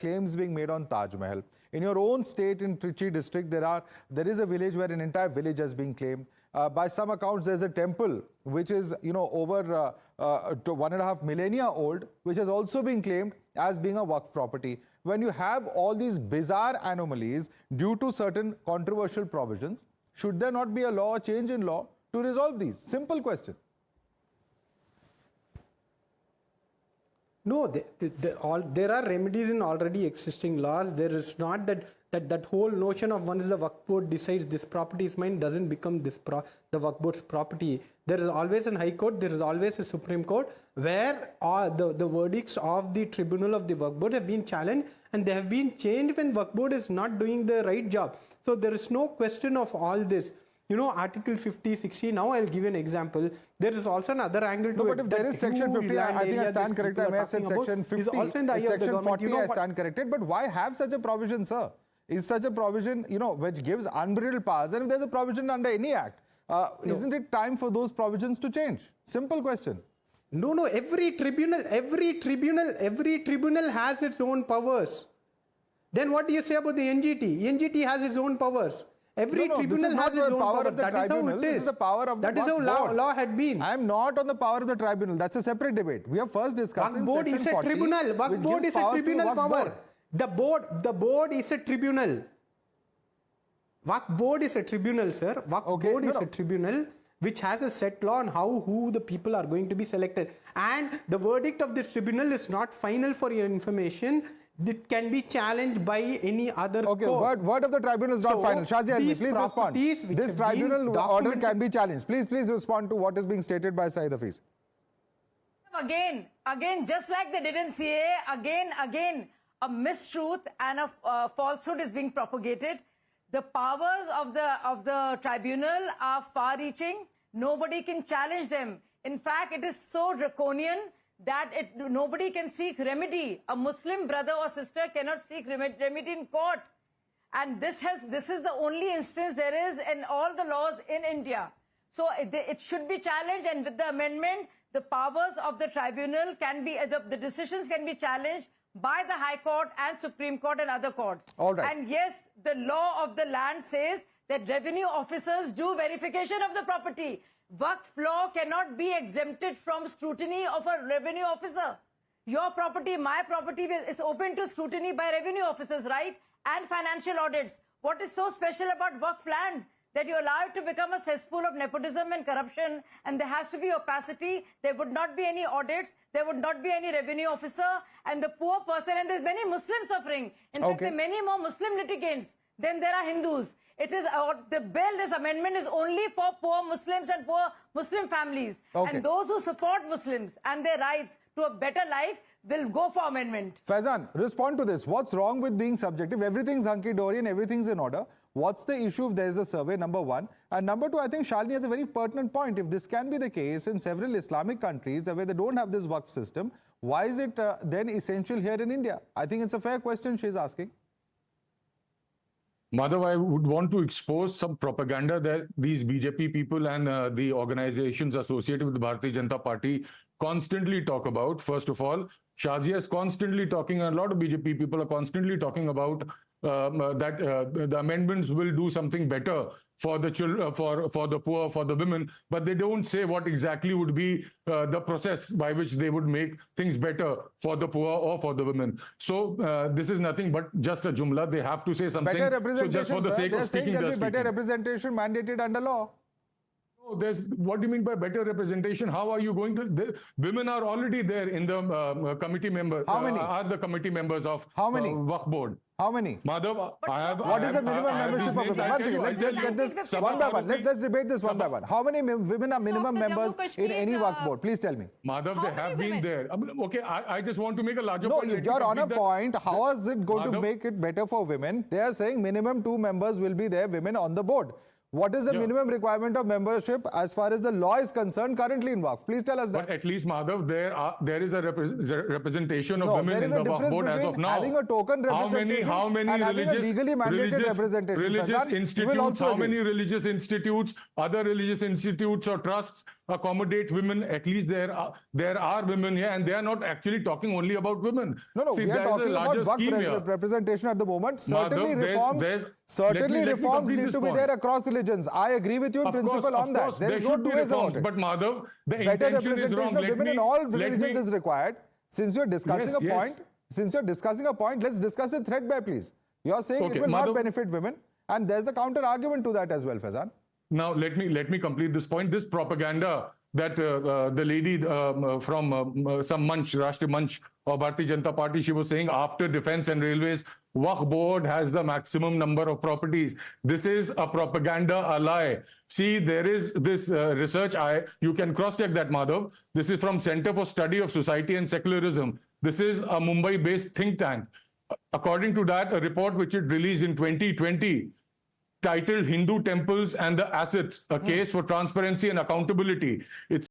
claims being made on Taj Mahal. In your own state, in Trichy district, there is a village where an entire village has been claimed. By some accounts, there's a temple which is, over to 1.5 millennia old, which has also been claimed as being a Waqf property. When you have all these bizarre anomalies due to certain controversial provisions, should there not be a law, a change in law to resolve these? Simple question. No, there are remedies in already existing laws. There is not that whole notion of once the Waqf board decides this property is mine doesn't become the Waqf board's property. There is always a High Court, there is always a Supreme Court where the verdicts of the tribunal of the Waqf board have been challenged and they have been changed when Waqf board is not doing the right job. So there is no question of all this. Article 50, 60, now I'll give you an example. There is also another angle to it. But if there is section 50, I think I stand corrected. I may have said section 50, also in the eye of the section 40, I what? stand corrected. But why have such a provision, sir? Is such a provision, which gives unbridled powers? And if there's a provision under any act, isn't it time for those provisions to change? Simple question. No, every tribunal has its own powers. Then what do you say about the NGT? NGT has its own powers. Every tribunal has its own power. That is how it is. This is the power of the That is how law had been. I am not on the power of the tribunal. That's a separate debate. We have first discussed Waqf board is a tribunal. Waqf board is a tribunal power. The board is a tribunal. Waqf board is a tribunal, sir. Waqf board is a tribunal which has a set law on who the people are going to be selected. And the verdict of this tribunal is not final, for your information. It can be challenged by any other court. Word of the tribunal is not final. Shazia Ilmi, please respond. This tribunal order can be challenged. Please respond to what is being stated by Saeed Hafiz. Again, just like they did in CAA, again, a mistruth and a falsehood is being propagated. The powers of the tribunal are far-reaching. Nobody can challenge them. In fact, it is so draconian that nobody can seek remedy. A Muslim brother or sister cannot seek remedy in court. And this is the only instance there is in all the laws in India. So it should be challenged, and with the amendment, the powers of the tribunal can be, the decisions can be challenged by the High Court and Supreme Court and other courts. All right. And yes, the law of the land says that revenue officers do verification of the property. Waqf law cannot be exempted from scrutiny of a revenue officer. Your property, my property is open to scrutiny by revenue officers, right? And financial audits. What is so special about Waqf land? That you allow it to become a cesspool of nepotism and corruption, and there has to be opacity. There would not be any audits. There would not be any revenue officer. And the poor person, and there's many Muslims suffering. In fact, there are many more Muslim litigants than there are Hindus. It is the bill, this amendment is only for poor Muslims and poor Muslim families. And those who support Muslims and their rights to a better life will go for amendment. Faizan, respond to this. What's wrong with being subjective? Everything's hunky-dory and everything's in order. What's the issue if there's a survey, number one? And number two, I think Shalini has a very pertinent point. If this can be the case in several Islamic countries where they don't have this Waqf system, why is it then essential here in India? I think it's a fair question she's asking. Madhav, I would want to expose some propaganda that these BJP people and the organizations associated with the Bharatiya Janata Party constantly talk about. First of all, Shazia is constantly talking, and a lot of BJP people are constantly talking about that the amendments will do something better for the children, for the poor, for the women, but they don't say what exactly would be the process by which they would make things better for the poor or for the women. So this is nothing but just a jumla. They have to say something. Better representation, so just for the sake of speaking, there'll be better representation mandated under law. What do you mean by better representation? How are you going to? Women are already there in the committee members. How many? Are the committee members of Waqf board? How many? Madhav, What is the minimum membership of women? Let's get this one by one. Let's debate this one by one. How many women are minimum members in any Waqf board? Please tell me. Madhav, they have been there. Okay, I just want to make a larger point. No, you're on a point. How is it going to make it better for women? They are saying minimum 2 members will be there, women on the board. What is the Yeah. minimum requirement of membership as far as the law is concerned currently in Waqf? Please tell us that. But at least, Madhav, there is a representation of No, women there in is a the Waqf difference board as between of now. having a token representation How many and having a legally mandated representation. religious Fazan, we will institutes, also how agree. many religious institutes, other religious institutes or trusts accommodate women? At least there are women here, and they are not actually talking only about women. No, See, we are there is a talking about larger Waqf scheme here. representation at the moment. Certainly Madhav, reforms, let certainly me reforms complete need this to be point. there across religions. I agree with you in principle on that. There There is no should two be ways about reforms, it. but Madhav, the Better intention is representation wrong. of women in all religions me- is required. Since you're discussing Yes, a yes. point, let's discuss it thread by please. You're saying Okay, it will not Madhav- benefit women, and there's a counter argument to that as well, Fazan. Now, let me complete this point. This propaganda that the lady from some Manch, Rashtriya Manch or Bharatiya Janata Party, she was saying after defense and railways, Waqf board has the maximum number of properties. This is a propaganda, a lie. See, there is this research. You can cross-check that, Madhav. This is from Center for Study of Society and Secularism. This is a Mumbai-based think tank. According to that, a report which it released in 2020, titled Hindu Temples and the Assets, a case for transparency and accountability. It's